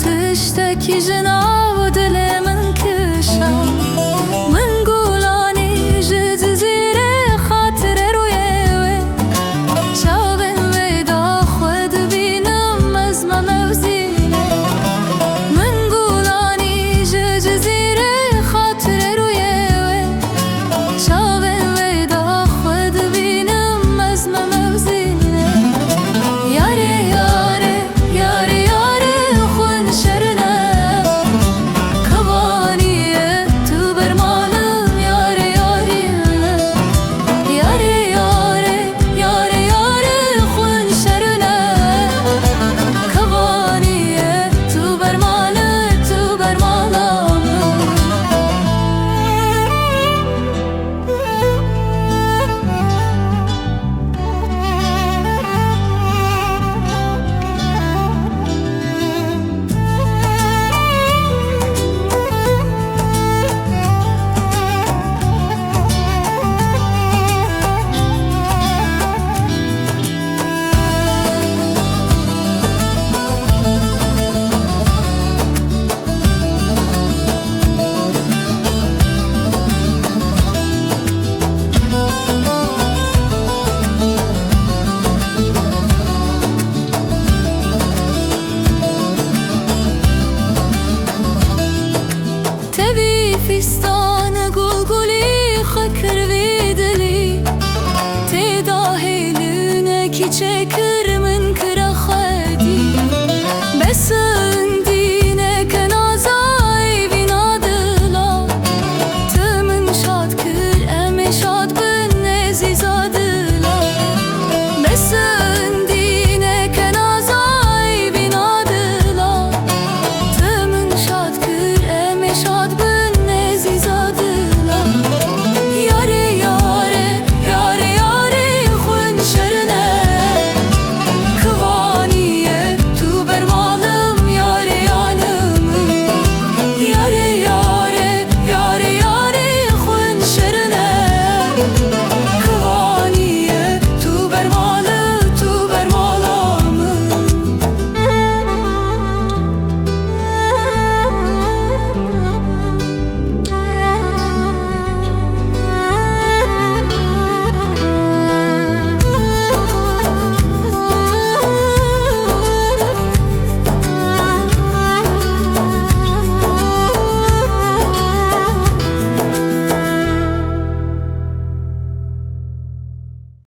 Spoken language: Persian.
تشتكي جنا ودل من كشا من قولاني جد زيري خاطر رويوي شاوين ويدا خود بينم مزمة موزيني من قولاني جد زيري خاطر رويوي شاوين ويدا خود بينم مزمة موزيني ياري ياري ياري ياري خون شرنا فستان گلگلی خکر ویدلی تداهی لونه کی چکر